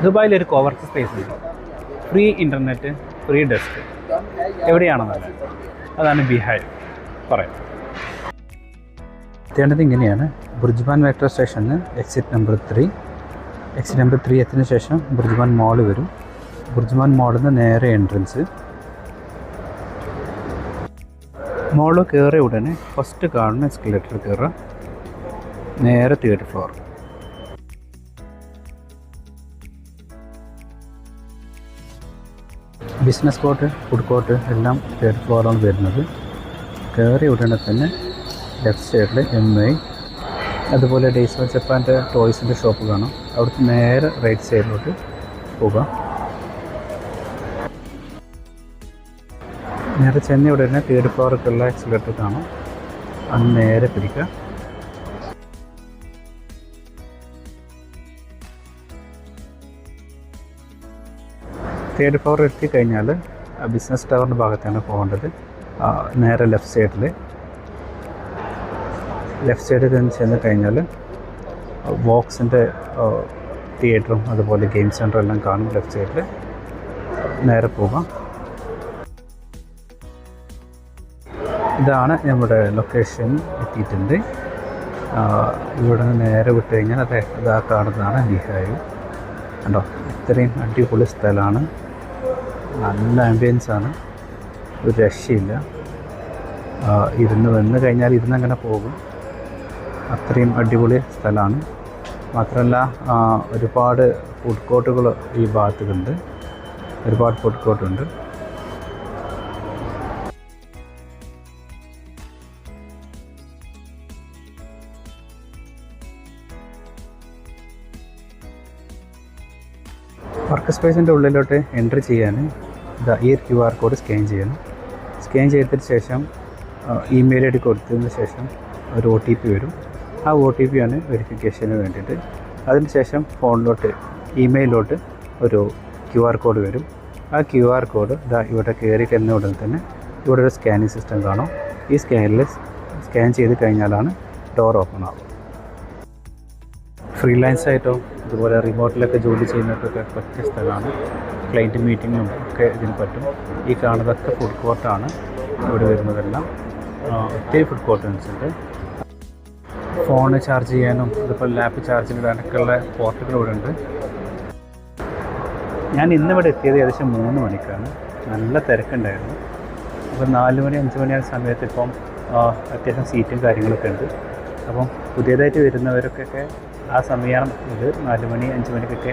ദുബായിലൊരു cowork space ഉണ്ട്. Free internet, free desk. എവിടെയാണെന്നല്ല, അതാണ് ബിഹൈവ്. പറയാം. എത്തേണ്ടത് ഇങ്ങനെയാണ്. ബുർജ്മാൻ മെട്രോ സ്റ്റേഷന് എക്സിറ്റ് നമ്പർ 3. എക്സിറ്റ് നമ്പർ 3 എത്തിയതിനു ശേഷം ബുർജ്മാൻ മോൾ വരും. ബുർജ്മാൻ മോളിൽ നിന്ന് നേരെ എൻട്രൻസ്. മോള് കയറിയ ഉടനെ ഫസ്റ്റ് കാണുന്ന എസ്കലേറ്റർ കയറുക, നേരെ 3rd floor. Business court, food court എല്ലാം 3rd ഫ്ലോറാണ് വരുന്നത്. കയറിയ ഉടനെ തന്നെ ലെഫ്റ്റ് സൈഡിൽ MI, അതുപോലെ ഡേയ്സ് ഓഫ് ജപ്പാൻ്റെ ടോയ്സിൻ്റെ ഷോപ്പ് കാണാം. അവിടുത്തെ നേരെ റൈറ്റ് സൈഡിലോട്ട് പോകാം. നേരെ ചെന്ന ഉടനെ 3rd ഫ്ലോറിലേക്കുള്ള എക്സിലേറ്റർ കാണാം. അന്ന് നേരെ പിടിക്കുക. തേർഡ് ഫ്ലോർ എത്തിക്കഴിഞ്ഞാൽ ബിസിനസ് ടവറിൻ്റെ ഭാഗത്താണ് പോകേണ്ടത്. നേരെ ലെഫ്റ്റ് സൈഡിൽ ചെന്ന് കഴിഞ്ഞാൽ വോക്സിൻ്റെ തിയേറ്ററും അതുപോലെ ഗെയിം സെൻ്ററും എല്ലാം കാണും. ലെഫ്റ്റ് സൈഡിൽ നേരെ പോകാം. ഇതാണ് നമ്മുടെ ലൊക്കേഷൻ. എത്തിയിട്ടുണ്ട്. ഇവിടെ നിന്ന് നേരെ വിട്ട് കഴിഞ്ഞാൽ അതാ കാണുന്നതാണ് ബിഹൈവ്. കണ്ടോ, ഇത്രയും അടിപൊളി സ്ഥലമാണ്. നല്ല ആംബിയൻസാണ്, ഒരു രക്ഷയില്ല. വന്ന് കഴിഞ്ഞാൽ ഇരുന്നങ്ങനെ പോകും. അത്രയും അടിപൊളി സ്ഥലമാണ്. മാത്രമല്ല ഒരുപാട് ഫുഡ് കോർട്ടുകൾ ഈ ഭാഗത്തുണ്ട്. ഒരുപാട് ഫുഡ് കോർട്ടുണ്ട്. വർക്ക് സ്പേസിൻ്റെ ഉള്ളിലോട്ട് എൻട്രി ചെയ്യാൻ ഈ QR കോഡ് സ്കാൻ ചെയ്യണം. സ്കാൻ ചെയ്തതിന് ശേഷം ഇമെയിൽ ID കൊടുത്തതിന് ശേഷം ഒരു OTP വരും. ആ OTP ആണ് വെരിഫിക്കേഷന് വേണ്ടിയിട്ട്. അതിനുശേഷം ഫോണിലോട്ട്, ഇമെയിലോട്ട് ഒരു QR കോഡ് വരും. ആ QR കോഡ് ഇവിടെ കയറി കഴിഞ്ഞ ഉടൻ തന്നെ ഇവിടെ ഒരു സ്കാനിങ് സിസ്റ്റം കാണും. ഈ സ്കാൻ ചെയ്ത് കഴിഞ്ഞാലാണ് ഡോർ ഓപ്പൺ ആവുക. ഫ്രീലാൻസായിട്ടോ അതുപോലെ റിമോട്ടിലൊക്കെ ജോലി ചെയ്യുന്നവർക്കൊക്കെ പറ്റിയ സ്ഥലമാണ്. ക്ലയൻറ്റ് മീറ്റിങ്ങും ഒക്കെ ഇതിന് പറ്റും. ഈ കാണുന്നതൊക്കെ ഫുഡ് കോർട്ടാണ്. ഇവിടെ വരുന്നതെല്ലാം ഒത്തിരി ഫുഡ് കോർട്ടൻസ് ഉണ്ട്. ഫോണ് ചാർജ് ചെയ്യാനും അതുപോലെ ലാപ്പ് ചാർജ് ചെയ്യാനൊക്കെയുള്ള പോർട്ടുകൾ ഇവിടെ ഉണ്ട്. ഞാൻ ഇന്നിവിടെ എത്തിയത് ഏകദേശം 3 മണിക്കാണ്. നല്ല തിരക്കുണ്ടായിരുന്നു. അപ്പോൾ 4 മണി 5 മണിയായ സമയത്ത് ഇപ്പം അത്യാവശ്യം സീറ്റും കാര്യങ്ങളൊക്കെ ഉണ്ട്. അപ്പം പുതിയതായിട്ട് വരുന്നവർക്കൊക്കെ ആ സമയം ഇത് 4 മണി 5 മണിക്കൊക്കെ